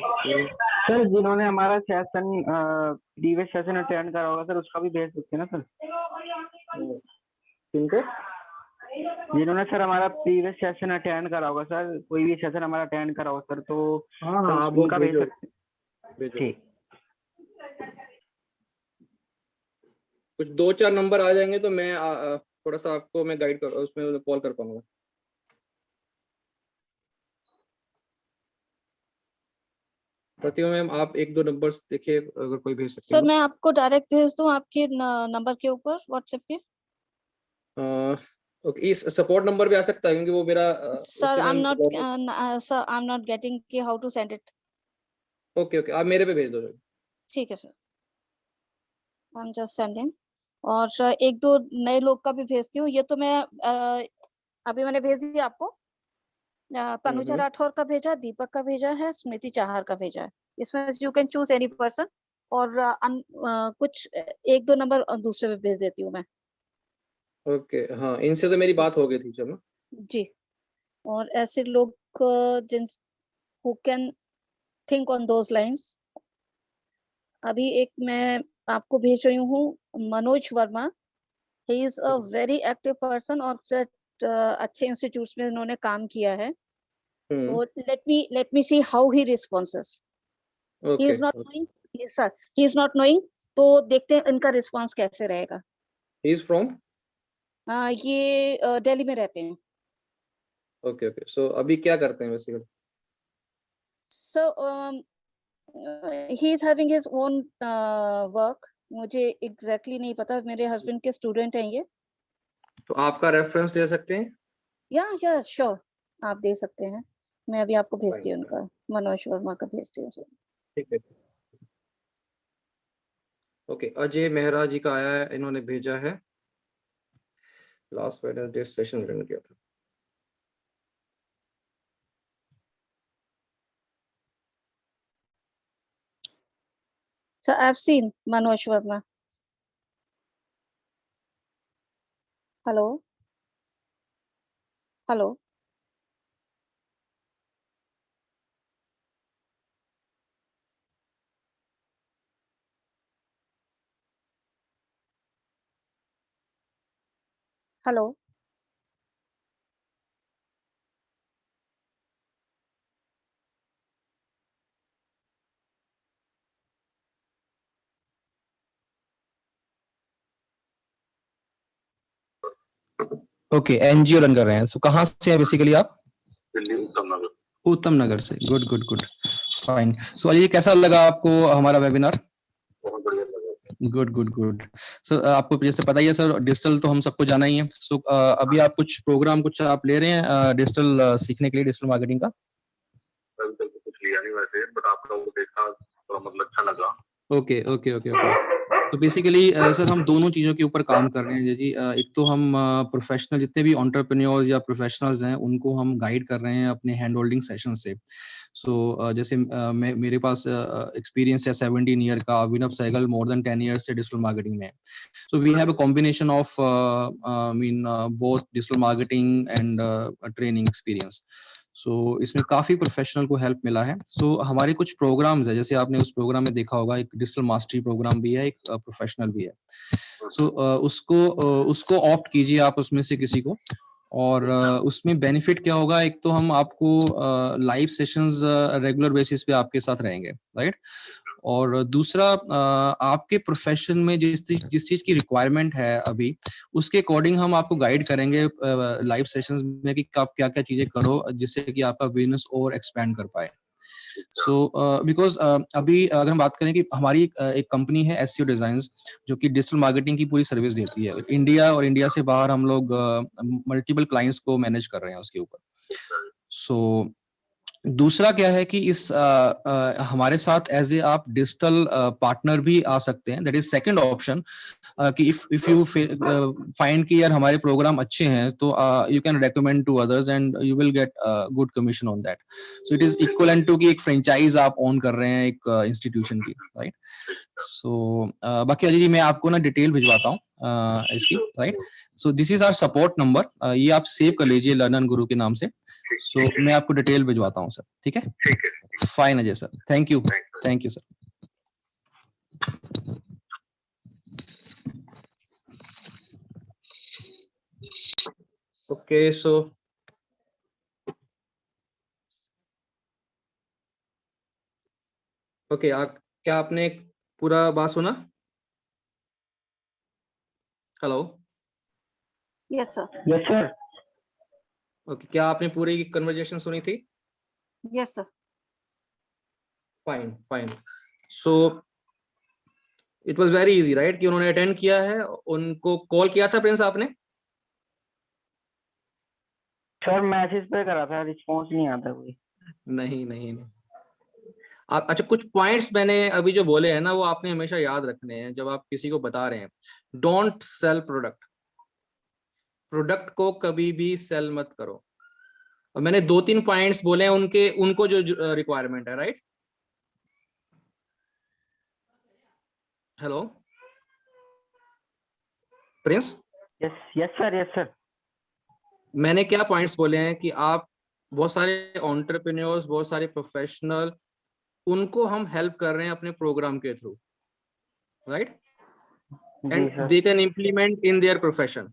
Sir जिन्होंने हमारा session previous session attend करा होगा सर उसका भी भेज सकते हैं ना सर? किनको? जिन्होंने सर हमारा प्रीवियस सेशन अटेंड करा होगा सर, कोई भी सेशन हमारा अटेंड करा होगा सर, तो हाँ तो आप उनका भेज सकते हैं? ठीक। कुछ 2-4 नंबर आ जाएंगे तो मैं थोड़ा सा आपको मैं गाइड कर उसमें कॉल कर पाऊंगा। प्रतिभा मैम आप 1-2 नंबर्स देखिए अगर कोई भेज सकते सर मैं आपको डायरेक्ट भेज दूं आपके नंबर के ऊपर व्हाट्सएप के? ओके, इस सपोर्ट नंबर पे आ सकता है क्योंकि वो मेरा sir I am not getting कि how to send it. Okay आप मेरे पे भेज दो। ठीक है sir, I am just sending. और एक दो नए लोग का भी भेजती हूँ। ये तो मैं अभी मैंने भेज दिया आपको। तनुजा राठौर का भेजा, दीपक का भेजा है, स्मृति चाहर का भेजा है। इसमें you can choose any person. और कुछ 1-2 नंबर दूसरे पे भेज देती हूँ मैं। ओके हाँ, इनसे तो मेरी बात हो गई थी चलो जी। और ऐसे लोग जिन who can think on those lines. अभी एक मैं आपको भेज रही हूँ Manoj Verma. He is a very active person और अच्छे इंस्टीट्यूट्स में इन्होंने काम किया है। तो let me see how he responses. He is not knowing. Yes sir, he is not knowing. तो देखते हैं इनका रिस्पॉन्स कैसे रहेगा। He is from? ये दिल्ली में रहते हैं। ओके सो अभी क्या करते हैं basically? So he is having his own work. मुझे एग्जैक्टली नहीं पता, मेरे हस्बैंड के स्टूडेंट हैं ये। तो आपका रेफरेंस दे सकते हैं? या श्योर, आप दे सकते हैं। मैं अभी आपको भेजती हूँ उनका, मनोज वर्मा का भेजती हूँ सर। ठीक है। ओके, अजय मेहरा जी का आया है, इन्होंने भेजा है। लास्ट वेडनेसडे सेशन रन किया था। Sir I have seen Manoj Verma. Hello hello. Hello. Okay, NGO run कर रहे हैं। सो कहाँ से हैं बेसिकली आप? दिल्ली, उत्तम नगर से। Good good good, fine. So Ajay कैसा लगा आपको हमारा वेबिनार? बहुत बढ़िया लगा। Good good good. सो आपको जैसे पता ही है सर, डिजिटल तो हम सबको जाना ही है। सो अभी आप कुछ प्रोग्राम कुछ आप ले रहे हैं डिजिटल सीखने के लिए, डिजिटल मार्केटिंग का? अभी तक तो कुछ लिया नहीं वैसे, बट आप लोगों को देखा तो मतलब अच्छा लगा। Okay okay okay okay. तो बेसिकली सर हम दोनों चीज़ों के ऊपर काम कर रहे हैं जी। एक तो हम प्रोफेशनल जितने भी एंटरप्रेन्योर्स या प्रोफेशनल्स हैं उनको हम गाइड कर रहे हैं अपने हैंड होल्डिंग सेशन से। सो जैसे मेरे पास एक्सपीरियंस है 17 ईयर का, Abhinav Sehgal more than 10 year से डिजिटल मार्केटिंग में। So we have a combination of both digital marketing and training experience. So इसमें काफ़ी प्रोफेशनल को हेल्प मिला है। सो हमारे कुछ प्रोग्राम्स है, जैसे आपने उस प्रोग्राम में देखा होगा, एक डिजिटल मास्टरी प्रोग्राम भी है, एक प्रोफेशनल भी है। सो उसको ऑप्ट कीजिए आप उसमें से किसी को। और उसमें बेनिफिट क्या होगा, एक तो हम आपको लाइव सेशंस रेगुलर बेसिस पे आपके साथ रहेंगे, राइट। और दूसरा आपके प्रोफेशन में जिस चीज की रिक्वायरमेंट है अभी, उसके अकॉर्डिंग हम आपको गाइड करेंगे लाइव सेशंस में कि आप क्या क्या चीजें करो जिससे कि आपका बिजनेस और एक्सपैंड कर पाए। सो बिकॉज अभी अगर हम बात करें कि हमारी एक कंपनी है एसईओ डिजाइन्स, जो कि डिजिटल मार्केटिंग की पूरी सर्विस देती है। इंडिया और इंडिया से बाहर हम लोग मल्टीपल क्लाइंट्स को मैनेज कर रहे हैं उसके ऊपर। सो दूसरा क्या है कि इस हमारे साथ एज ए आप डिजिटल पार्टनर भी आ सकते हैं। दैट इज सेकंड ऑप्शन कि इफ यू फाइंड कि यार हमारे प्रोग्राम अच्छे हैं तो you can recommend to others and you will get good commission on that. So it is equivalent to कि एक फ्रेंचाइज आप ओन कर रहे हैं एक इंस्टीट्यूशन की, राइट। सो बाकी अजय जी मैं आपको ना डिटेल भिजवाता हूँ इसकी, right. So this is our support number, ये आप सेव कर लीजिए लर्नर गुरु के नाम से। सो मैं आपको डिटेल भिजवाता हूँ सर, ठीक है? ठीक है। Fine Ajay sir, thank you sir. Okay, so okay, क्या आपने पूरा बात सुना? Hello. Yes sir. Yes sir. Okay, क्या आपने पूरी कन्वर्जेशन सुनी थी? Yes sir. Fine fine. So it was very easy right, कि उन्होंने अटेंड किया है, उनको कॉल किया था प्रिंस आपने? सर मैसेज पे करा था, रिस्पॉन्स नहीं आता कोई। नहीं नहीं नहीं। आप अच्छा, कुछ पॉइंट्स मैंने अभी जो बोले हैं ना, वो आपने हमेशा याद रखने हैं जब आप किसी को बता रहे हैं। डोंट सेल प्रोडक्ट, प्रोडक्ट को कभी भी सेल मत करो। और मैंने 2-3 पॉइंट्स बोले हैं उनके, उनको जो रिक्वायरमेंट है, right? Hello Prince, yes yes sir, yes sir. मैंने क्या पॉइंट्स बोले हैं कि आप बहुत सारे एंटरप्रेन्योर्स, बहुत सारे प्रोफेशनल, उनको हम हेल्प कर रहे हैं अपने प्रोग्राम के थ्रू, राइट? जी and sir. They can implement in their profession.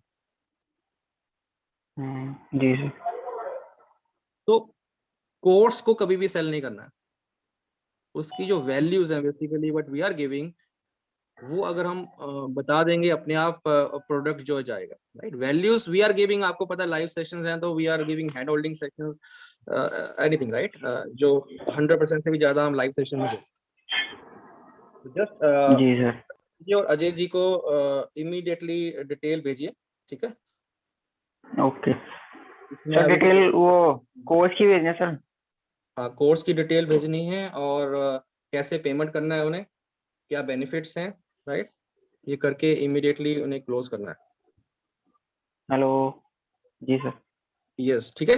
जी सर। तो कोर्स को कभी भी सेल नहीं करना है। उसकी जो वैल्यूज हैं basically what we are giving, वो अगर हम बता देंगे, अपने आप प्रोडक्ट जो जाएगा, right? Values we are giving, आपको पता है लाइव सेशंस हैं तो we are giving hand holding sessions, anything, right? जो 100% से भी ज्यादा हम लाइव सेशन में जस्ट जी सर। जी। और अजय जी को इमीडिएटली डिटेल भेजिए, ठीक है? ओके इसमें सर, अभी डिटेल वो कोर्स की भेजना सर। कोर्स की डिटेल भेजनी है, और कैसे पेमेंट करना है उन्हें, क्या बेनिफिट्स हैं, राइट? ये करके इमीडिएटली उन्हें क्लोज करना है। हेलो। जी सर। यस, ठीक है।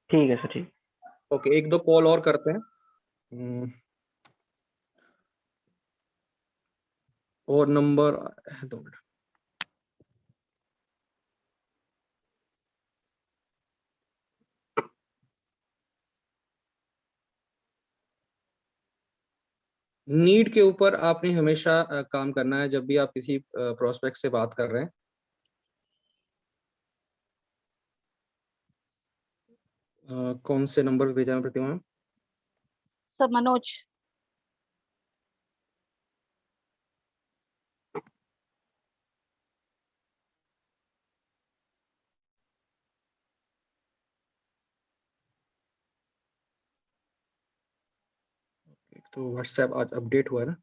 ठीक है सर, ठीक। ओके, 1-2 कॉल और करते हैं। हम्म, और नंबर 2 मिनट। नीड के ऊपर आपने हमेशा काम करना है जब भी आप किसी प्रोस्पेक्ट से बात कर रहे हैं। कौन से नंबर पे भेजा है प्रतिमा? सर मनोज। तो व्हाट्सएप आज अपडेट हुआ है ना?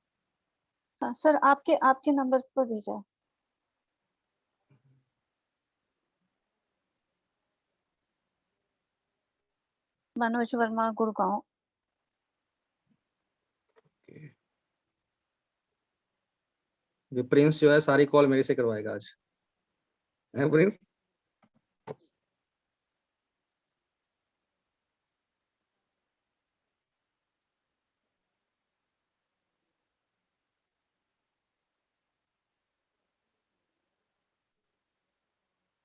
हाँ सर, आपके आपके नंबर पर भेजा है। मनोज वर्मा, गुड़गांव। ये प्रिंस जो है सारी कॉल मेरे से करवाएगा आज, है प्रिंस?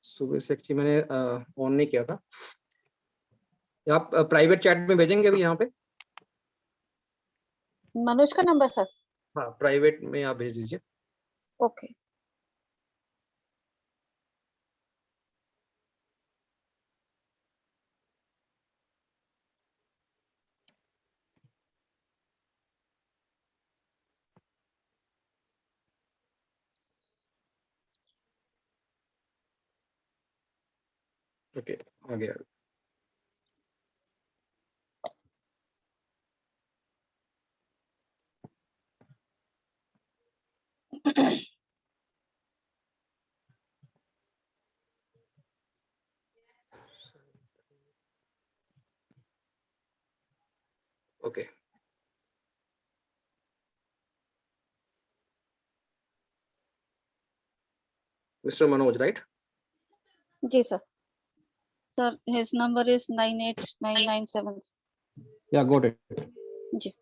सुबह से एक्चुअली मैंने ऑन नहीं किया था। आप प्राइवेट चैट में भेजेंगे अभी यहाँ पे? मनोज का नंबर सर? हाँ, प्राइवेट में आप भेज दीजिए। ओके। ओके, आ गया। Okay, mister Manoj, right? जी sir. Sir his number is 98997। Yeah got it. Ji.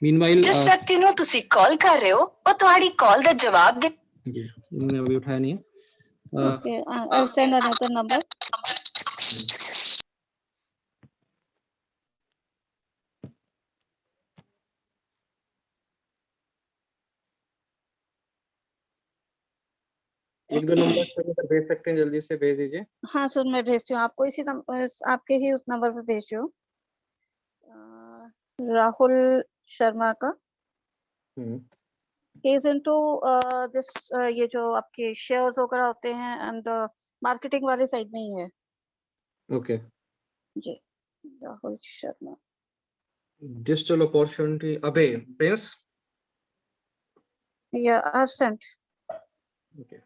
Meanwhile जिस व्यक्ति ਨੂੰ ਤੁਸੀਂ ਕਾਲ ਕਰ ਰਹੇ ਹੋ ਉਹ ਤੁਹਾਡੀ ਕਾਲ ਦਾ ਜਵਾਬ ਦੇ इन्होंने अभी उठाया नहीं है। Okay, I'll send another number. एक दो नंबर पर भेज सकते हैं, जल्दी से भेज दीजिए। हाँ सर, मैं भेजती हूँ आपको इसी नंबर, आपके ही उस नंबर पे भेज रही हूँ। राहुल शर्मा का, he is into this ये जो आपके शेयर्स वगैरह होते हैं एंड मार्केटिंग वाले साइड में ही है। ओके, जी, राहुल शर्मा। डिजिटल अपॉर्चुनिटी, अबे Prince. Yeah, I've sent. Okay,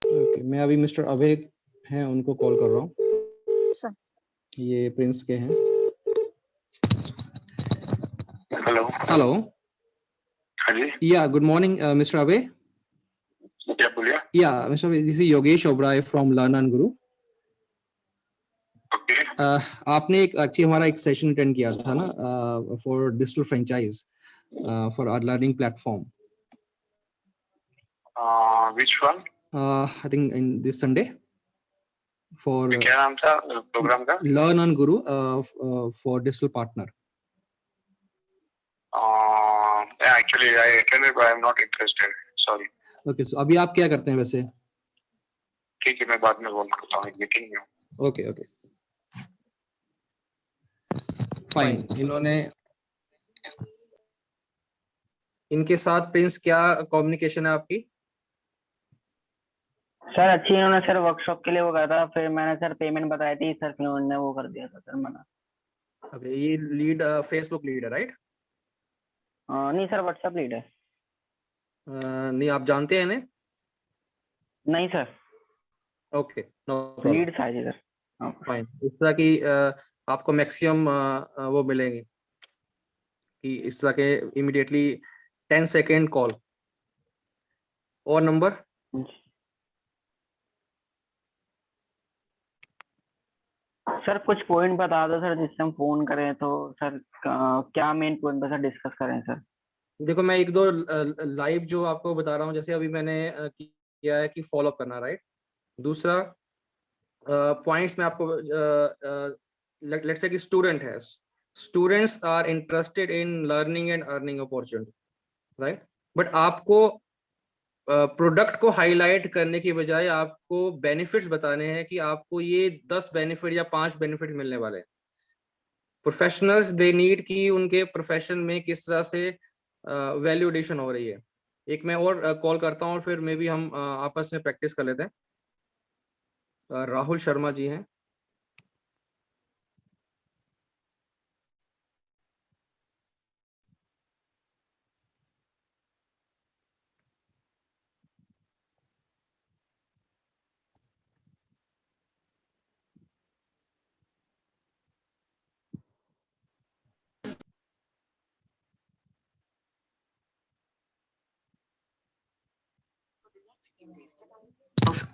okay, मैं अभी मिस्टर अभय हैं उनको कॉल कर रहा हूँ। सर ये प्रिंस के हैं। हेलो हेलो, हाँ जी, या गुड मॉर्निंग मिस्टर अभय। क्या बोलिए? या mister Abhay, this is Yogesh Oberoi from learn and Guru. Okay, आपने एक एक्चुअली हमारा एक सेशन अटेंड किया था ना for digital franchise for our learning platform. Which one? I think in this Sunday for क्या नाम था प्रोग्राम का? Learn and Guru for digital partner. Actually I attended but I am not interested, sorry. Okay, so अभी आप क्या करते हैं वैसे? ठीक है, मैं बाद में फोन करता हूँ, मीटिंग में हूँ। Okay okay, fine. इन्होंने इनके साथ प्रिंस क्या कम्युनिकेशन है आपकी? सर अच्छी, इन्होंने सर वर्कशॉप के लिए वो कहा था, फिर मैंने सर पेमेंट बताई थी सर, फिर उन्होंने वो कर दिया था सर मना। ओके, ये लीड फेसबुक लीड है, राइट? नहीं सर, व्हाट्सएप लीड है। नहीं, आप जानते हैं इन्हें? नहीं sir, okay, no problem, lead था जी सर। फाइन। इस तरह की आपको मैक्सिमम वो मिलेंगे कि इस तरह के इमीडिएटली 10 सेकेंड कॉल। और नंबर? सर कुछ पॉइंट बता दो सर जिससे हम फोन करें, तो सर क्या मेन पॉइंट पर सर डिस्कस करें सर? देखो, मैं एक दो लाइव जो आपको बता रहा हूँ, जैसे अभी मैंने किया है कि फॉलो अप करना, राइट? दूसरा पॉइंट्स में आपको लेट्स से कि स्टूडेंट है, students are interested in learning and earning opportunity, right? But आपको प्रोडक्ट को हाईलाइट करने की बजाय आपको बेनिफिट्स बताने हैं कि आपको ये 10 बेनिफिट या 5 बेनिफिट मिलने वाले हैं। प्रोफेशनल्स दे नीड कि उनके प्रोफेशन में किस तरह से वैल्यू एडिशन हो रही है। एक मैं और कॉल करता हूँ, फिर मे बी हम आपस में प्रैक्टिस कर लेते हैं। राहुल शर्मा जी हैं।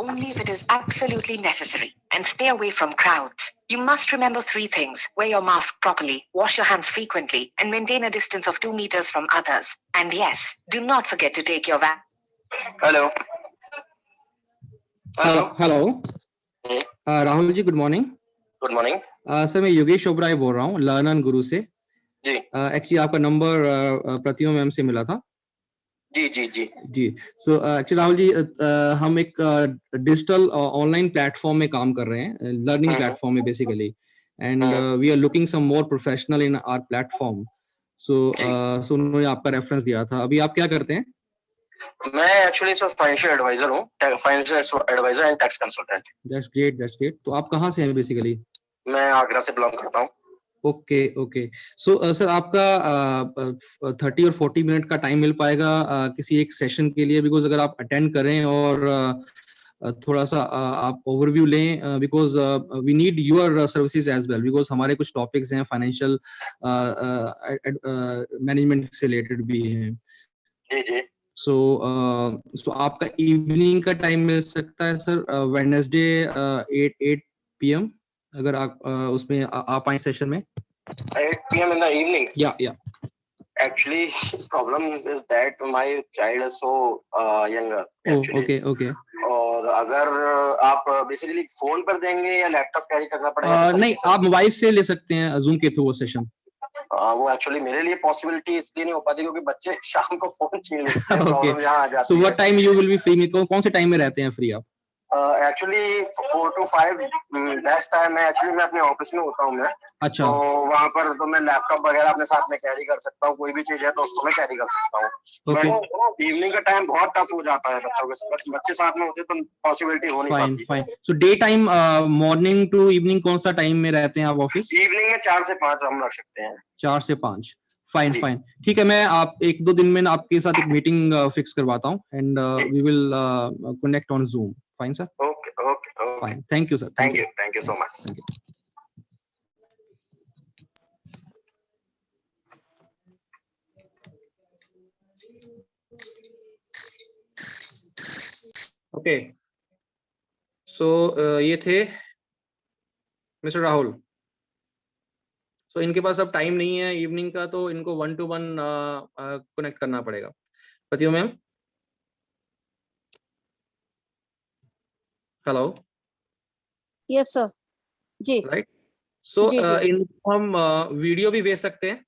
Only if it is absolutely necessary, and stay away from crowds. You must remember 3 things: wear your mask properly, wash your hands frequently, and maintain a distance of 2 meters from others. And yes, do not forget to take your hello hello, Rahul ji, good morning. Good morning sir, मैं योगेश ओबराय बोल रहा हूँ learn and गुरु से। जी। Actually आपका number प्रतिमा ma'am से मिला था। जी जी जी जी, so actually Rahul ji, हम एक डिजिटल ऑनलाइन प्लेटफॉर्म में काम कर रहे हैं, लर्निंग प्लेटफॉर्म में basically, and we are looking some more professional in our platform. So उन्होंने आपका रेफरेंस दिया था। अभी आप क्या करते हैं? मैं एक्चुअली सर फाइनेंशियल एडवाइजर हूँ, financial advisor and tax consultant. That's great, that's great. तो आप कहाँ से हैं बेसिकली? मैं आगरा से बिलोंग करता हूँ। ओके ओके, सो सर आपका 30 और 40 मिनट का टाइम मिल पाएगा किसी एक सेशन के लिए? बिकॉज अगर आप अटेंड करें और थोड़ा सा आप ओवरव्यू लें, because we need your services as well, because हमारे कुछ टॉपिक्स हैं फाइनेंशियल मैनेजमेंट से रिलेटेड भी हैं। जी जी। सो आपका इवनिंग का टाइम मिल सकता है सर वेडनेसडे 8 PM, अगर आप उसमें आ पाए सेशन में. 8 PM in the evening. या Actually, problem is that my child is so younger. Actually. Okay. और अगर आप बेसिकली फोन पर देंगे या लैपटॉप कैरी करना पड़ेगा? नहीं, आप मोबाइल से ले सकते हैं जूम के थ्रू वो सेशन. वो एक्चुअली मेरे लिए पॉसिबिलिटी इसलिए नहीं हो पाती क्योंकि बच्चे शाम को फोन छीन लेते हैं. Okay. प्रॉब्लम यहाँ आ जाती सो है. What time you will be free, कौन से टाइम में रहते हैं फ्री आप? एक्चुअली 4 to 5 बेस्ट टाइम है. एक्चुअली मैं अपने ऑफिस में होता हूँ मैं. अच्छा. तो वहाँ पर तो मैं लैपटॉप वगैरह अपने साथ में कैरी कर सकता हूँ. कोई भी चीज है तो उसको मैं कैरी कर सकता हूँ. Okay. बट इवनिंग का टाइम बहुत टफ हो जाता है बच्चों के साथ. बच्चे साथ में होते तो पॉसिबिलिटी हो नहीं पाती. Fine. So day time morning to evening कौन सा टाइम में रहते हैं आप ऑफिस? इवनिंग में 4 से 5 हम रख सकते हैं. 4 से 5. फाइन. जी. ठीक है, मैं आप 1-2 दिन में ना आपके साथ एक मीटिंग फिक्स करवाता हूँ and we will connect on Zoom. Fine sir. Okay. Fine. Thank you sir. Thank you so much. Okay. So ये थे मिस्टर राहुल. सो इनके पास अब टाइम नहीं है इवनिंग का, तो इनको 1-to-1 कनेक्ट करना पड़ेगा. Pratibha ma'am, hello. Yes sir. जी. राइट. सो जी, जी. इनको हम वीडियो भी भेज सकते हैं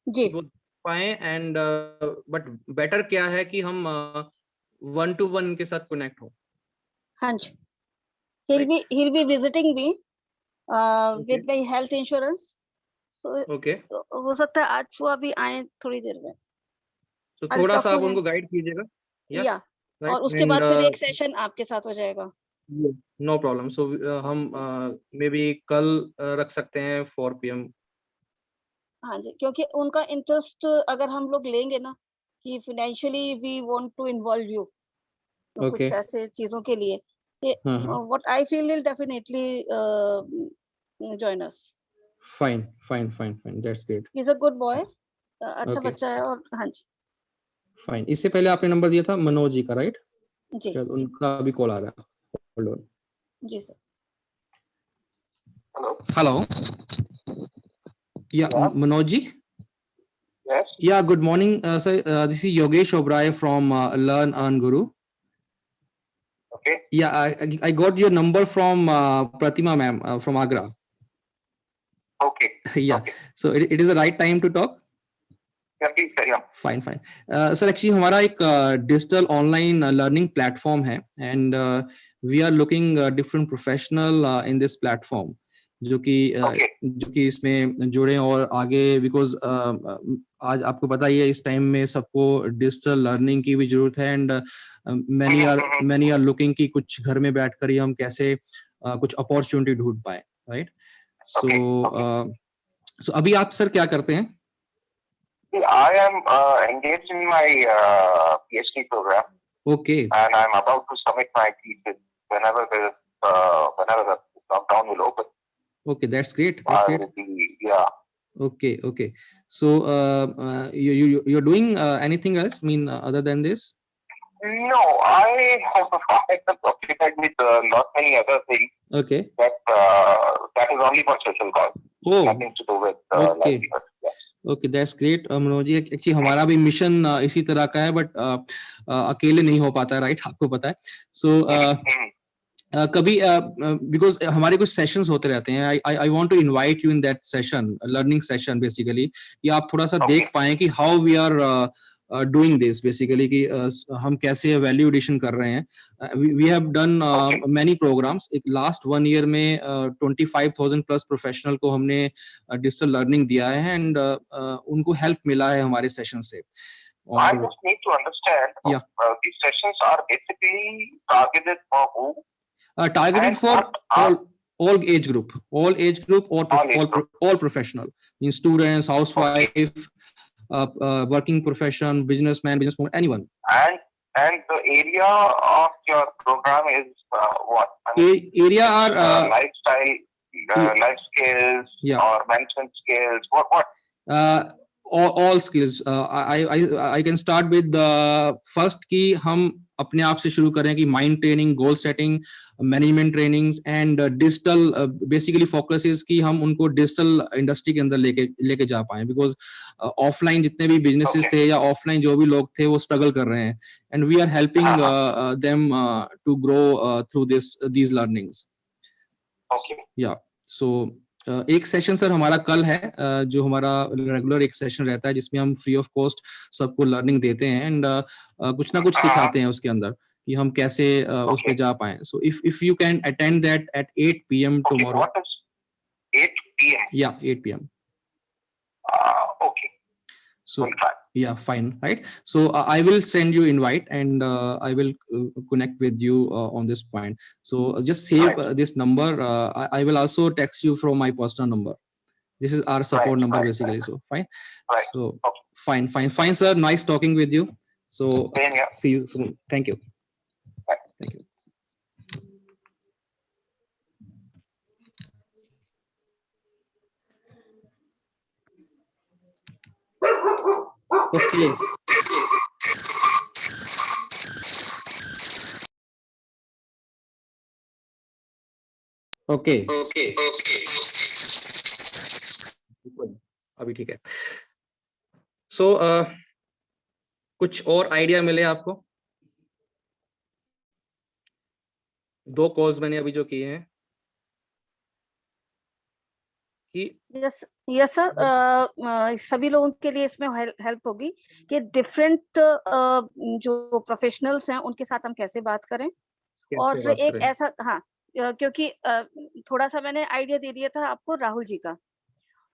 जी. वो पाए एंड बट बेटर क्या है कि हम 1-to-1 के साथ कनेक्ट हो. हाँ जी. He'll be visiting me with my health insurance. So okay. हो सकता है आज वो अभी आए थोड़ी देर में. तो I'll थोड़ा talk सा to आप him. उनको गाइड कीजिएगा. या और उसके बाद फिर एक सेशन आपके साथ हो जाएगा. No problem. सो हम मे बी कल रख सकते हैं 4 PM. हाँ जी, क्योंकि उनका इंटरेस्ट अगर हम लोग लेंगे ना कि financially we want to involve you Okay. कुछ ऐसे चीजों के लिए, what I feel will definitely join us. Fine. That's great. He is a good boy. अच्छा Okay. बच्चा है. और हाँ जी. फाइन. इससे पहले आपने नंबर दिया था मनोज जी का, राइट? जी. शायद उनका भी कॉल आ रहा है. Hold on. जी sir. Hello. Yeah Manoj ji. Yes. Yeah, good morning, sir. This is Yogesh Oberoi from Learn Earn Guru. Okay. Yeah, I got your number from Pratima ma'am from Agra. Okay. Yeah. Okay. So it is the right time to talk? Yeah, please carry on. Fine. Sir, actually हमारा एक digital online learning platform है and we are looking different professional in this platform जो कि इसमें जुड़े और आगे because आज आपको पता ही है इस टाइम में सबको डिजिटल लर्निंग की भी जरूरत है एंड मैनी आर लुकिंग कि कुछ घर में बैठकर ही हम कैसे कुछ अपॉर्चुनिटी ढूंढ पाए, राइट? सो अभी आप सर क्या करते हैं? I am engaged in my PhD program. Okay. And I'm about to submit my thesis whenever the lockdown will open. Okay, that's great. Yeah. Okay. So you're doing anything else? I mean, other than this? No, I have occupied with not many other things. Okay. That is only for social cause. Oh. Nothing to do with Okay. livelihood. Yes. Okay, that's great Manoj ji. Actually हमारा भी mission इसी तरह का है but अकेले नहीं हो पाता, राइट? आपको पता है. सो कभी बिकॉज हमारे कुछ सेशंस होते रहते हैं. I want to invite you in that session, learning session basically, कि आप थोड़ा सा देख पाएं कि how we are doing this basically, कि हम कैसे वैल्यू एडिशन कर रहे हैं. We have done many programs. एक लास्ट 1 ईयर में 25,000 प्लस प्रोफेशनल को हमने डिजिटल लर्निंग दिया है एंड उनको हेल्प मिला है हमारे सेशन से. I just need to understand. Yeah. These sessions are basically targeted for who? Targeted for all age group or all professional, means students, housewife, working profession, businessman, businesswoman, anyone. And the area of your program is what? Area are lifestyle, life skills, Yeah. or management skills. What? all skills. I can start with the first कि हम अपने आप से शुरू करें कि mind training, goal setting, management trainings and digital basically focus is कि हम उनको डिजिटल इंडस्ट्री के अंदर लेके जा पाए, बिकॉज ऑफलाइन जितने भी बिजनेसेस थे या ऑफलाइन जो भी लोग थे वो स्ट्रगल कर रहे हैं, and we are helping them to grow through these learnings. Yeah so एक सेशन सर हमारा कल है, जो हमारा रेगुलर एक सेशन रहता है जिसमें हम फ्री ऑफ कॉस्ट सबको लर्निंग देते हैं एंड कुछ ना कुछ सिखाते हैं उसके अंदर कि हम कैसे उस पे जा पाए. So if you can attend that at 8 PM tomorrow. 8 PM. Yeah, 8 PM. Okay. So yeah, fine, right? So I will send you invite and I will connect with you on this point. So just save this number. I will also text you from my personal number. This is our support number basically. So fine. So fine, sir. Nice talking with you. So see you soon. Thank you. Thank you. Okay. Okay. अभी ठीक है. So कुछ और idea मिले आपको? 2 calls मैंने अभी जो किए हैं कि यस सर, सभी लोगों के लिए इसमें हेल्प होगी कि डिफरेंट जो प्रोफेशनल्स हैं उनके साथ हम कैसे बात करें. और फिर एक ऐसा, हाँ, क्योंकि थोड़ा सा मैंने आइडिया दे दिया था आपको राहुल जी का,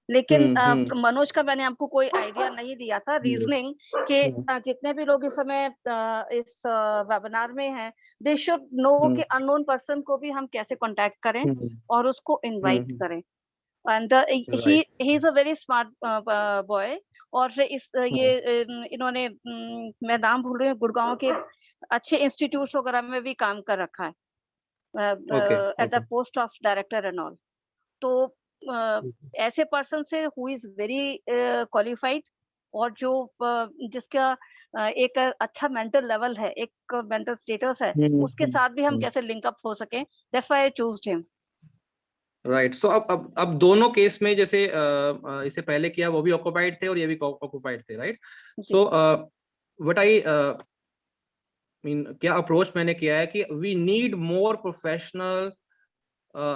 लेकिन मनोज का मैंने आपको कोई आइडिया नहीं दिया था. रीजनिंग के जितने भी लोग इस समय इस वेबिनार में हैं, दे शुड नो कि अननोन पर्सन को भी हम कैसे कांटेक्ट करें और उसको इनवाइट करें. And he is a very smart boy. और फिर इन्होंने मैं नाम भूल रही हूँ, गुड़गांव के अच्छे इंस्टीट्यूट वगैरह में भी काम कर रखा है at the post of director and all. तो ऐसे पर्सन से हु इज वेरी क्वालिफाइड और जो जिसका एक अच्छा मेंटल लेवल है, एक मेंटल स्टेटस है, उसके साथ भी हम कैसे लिंक अप हो सके. That's why I chose him. Right. So अब दोनों केस में जैसे इससे पहले किया वो भी ऑक्युपाइड थे और ये भी ऑक्युपाइड थे, right? So what I mean, क्या अप्रोच मैंने किया है कि we need more professional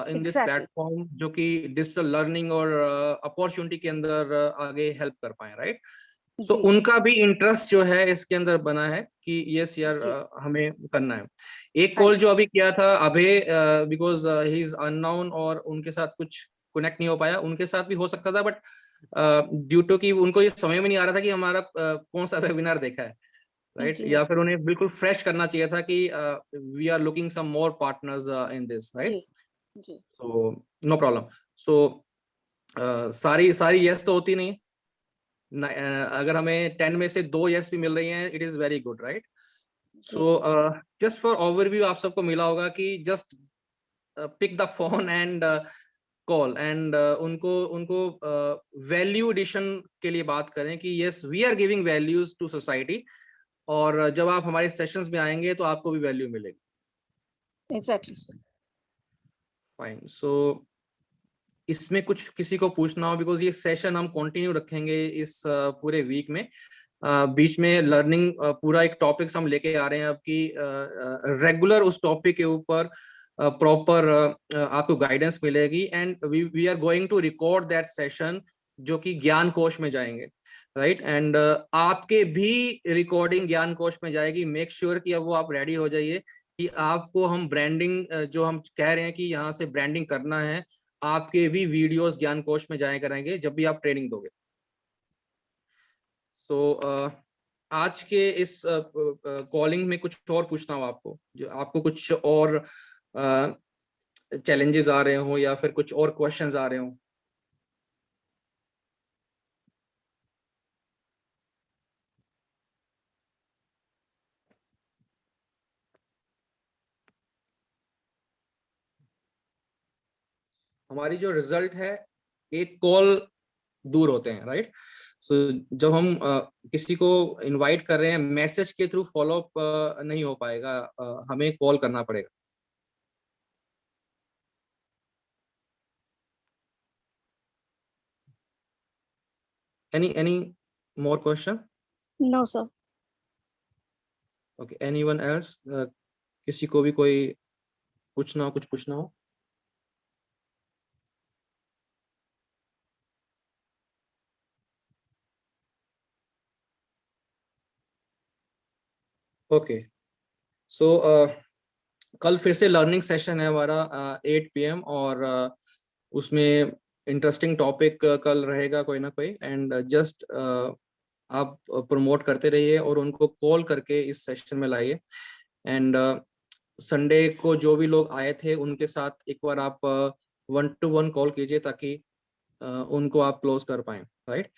in this platform जो कि डिजिटल लर्निंग और अपॉर्चुनिटी के अंदर आगे हेल्प कर पाए, राइट? तो उनका भी इंटरेस्ट जो है इसके अंदर बना है कि यस यार हमें करना है. एक कॉल जो अभी किया था अभय, बिकॉज ही इज अननोन और उनके साथ कुछ कनेक्ट नहीं हो पाया. उनके साथ भी हो सकता था बट ड्यू टू कि उनको ये समझ में नहीं आ रहा था कि हमारा कौन सा वेबिनार देखा है, राइट? या फिर उन्हें बिल्कुल फ्रेश करना चाहिए था कि we are looking some more partners in this, right? So no problem. So sorry yes तो होती नहीं. अगर हमें 10 में से 2 यस भी मिल रही हैं, it is very good, right? So just for overview आप सबको मिला होगा कि just pick the phone and call and उनको वैल्यू एडिशन के लिए बात करें कि yes we are giving values to society, और जब आप हमारे सेशंस में आएंगे तो आपको भी वैल्यू मिलेगी. Exactly sir. फाइन. सो इसमें कुछ किसी को पूछना हो, बिकॉज ये सेशन हम कंटिन्यू रखेंगे इस पूरे वीक में. बीच में लर्निंग पूरा एक टॉपिक्स हम लेके आ रहे हैं अब कि रेगुलर उस टॉपिक के ऊपर प्रॉपर आपको गाइडेंस मिलेगी and we are going to record that session जो कि ज्ञान कोश में जाएंगे, राइट? एंड आपके भी रिकॉर्डिंग ज्ञान कोश में जाएगी. मेक श्योर कि अब वो आप रेडी हो जाइए कि आपको हम ब्रांडिंग जो हम कह रहे हैं कि यहाँ से ब्रांडिंग करना है, आपके भी वीडियोस ज्ञान कोश में जाया करेंगे जब भी आप ट्रेनिंग दोगे. तो आज के इस कॉलिंग में कुछ और पूछना हो आपको, जो आपको कुछ और चैलेंजेस आ रहे हो या फिर कुछ और क्वेश्चंस आ रहे हो? हमारी जो रिजल्ट है एक कॉल दूर होते हैं, राइट? सो जब हम किसी को इनवाइट कर रहे हैं, मैसेज के थ्रू फॉलो अप नहीं हो पाएगा, हमें कॉल करना पड़ेगा। any more question? No, sir. Okay, anyone else? किसी को भी कोई कुछ पूछना हो? ओके, सो कल फिर से लर्निंग सेशन है हमारा 8 PM, और उसमें इंटरेस्टिंग टॉपिक कल रहेगा कोई ना कोई, एंड जस्ट आप प्रमोट करते रहिए और उनको कॉल करके इस सेशन में लाइए। एंड संडे को जो भी लोग आए थे उनके साथ एक बार आप 1-to-1 कॉल कीजिए ताकि उनको आप क्लोज कर पाए, राइट।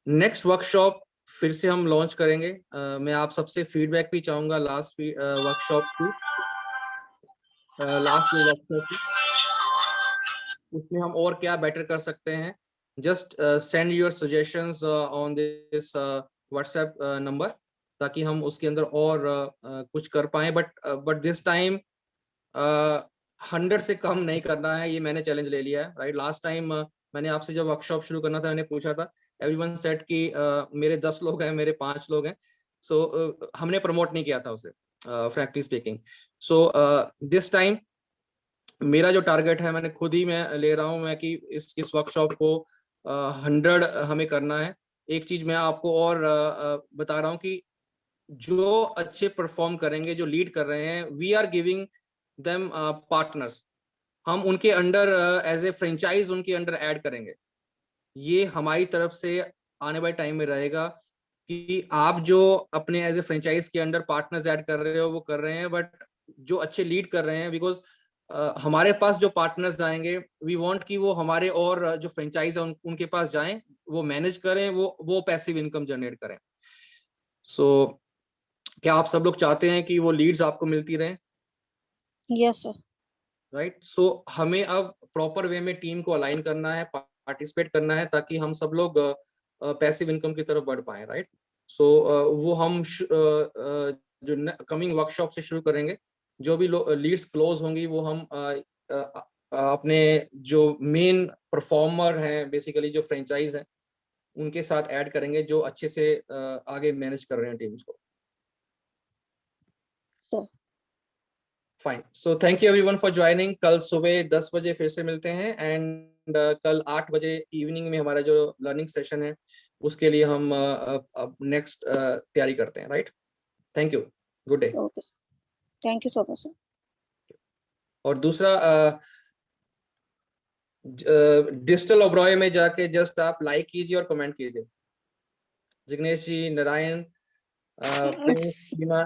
नेक्स्ट वर्कशॉप फिर से हम लॉन्च करेंगे। मैं आप सबसे फीडबैक भी चाहूंगा लास्ट वर्कशॉप की, उसमें हम और क्या बेटर कर सकते हैं। Just send your suggestions on this WhatsApp number, ताकि हम उसके अंदर और कुछ कर पाए। बट दिस टाइम 100 से कम नहीं करना है, ये मैंने चैलेंज ले लिया है, राइट। लास्ट टाइम मैंने आपसे जब वर्कशॉप शुरू करना था, मैंने पूछा था, एवरीवन सेड कि मेरे 10 लोग हैं, मेरे 5 लोग हैं। सो हमने प्रमोट नहीं किया था उसे, frankly speaking. So this time मेरा जो टारगेट है, मैंने खुद ही मैं ले रहा हूं मैं कि इस वर्कशॉप को 100 हमें करना है। एक चीज मैं आपको और बता रहा हूं कि जो अच्छे परफॉर्म करेंगे, जो लीड कर रहे हैं, we are giving them partners. हम उनके अंडर एज ए फ्रेंचाइज उनके अंडर ऐड करेंगे। ये हमारी तरफ से आने वाले टाइम में रहेगा कि आप जो अपने एज ए फ्रेंचाइज के अंडर पार्टनर्स ऐड कर रहे हो वो कर रहे हैं, बट जो अच्छे लीड कर रहे हैं, बिकॉज हमारे पास जो पार्टनर्स आएंगे, वी वांट कि वो हमारे और जो फ्रेंचाइज है उनके पास जाएं, वो मैनेज करें, वो पैसिव इनकम जनरेट करें। सो क्या आप सब लोग चाहते हैं कि वो लीड्स आपको मिलती रहें? Yes, sir. राइट। सो हमें अब प्रॉपर वे में टीम को अलाइन करना है, पार्टिसिपेट करना है, ताकि हम सब लोग पैसिव इनकम की तरफ बढ़ पाए, राइट। सो वो हम जो कमिंग वर्कशॉप से शुरू करेंगे। जो भी लीड्स क्लोज होंगी वो हम अपने जो मेन परफॉर्मर हैं, बेसिकली जो फ्रेंचाइज हैं, उनके साथ ऐड करेंगे, जो अच्छे से आगे मैनेज कर रहे हैं टीम्स को। Sir. Fine, so thank you everyone for joining. कल सुबह 10 बजे फिर से मिलते हैं, एंड कल 8 बजे इवनिंग में हमारा जो लर्निंग सेशन है उसके लिए हम नेक्स्ट तैयारी करते हैं, right. Thank you, good day. Okay, sir. Thank you so much, sir. और दूसरा, डिजिटल ओब्रॉय में जाके जस्ट आप लाइक कीजिए और कमेंट कीजिए। Jignesh ji, Narayan,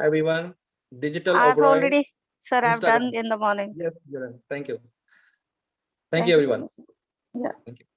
everyone, digital I've Oberoi already, sir, I've done Instagram. in the morning. Yes, thank you. Thank Thank you you so everyone. much, sir. Yeah. Thank you.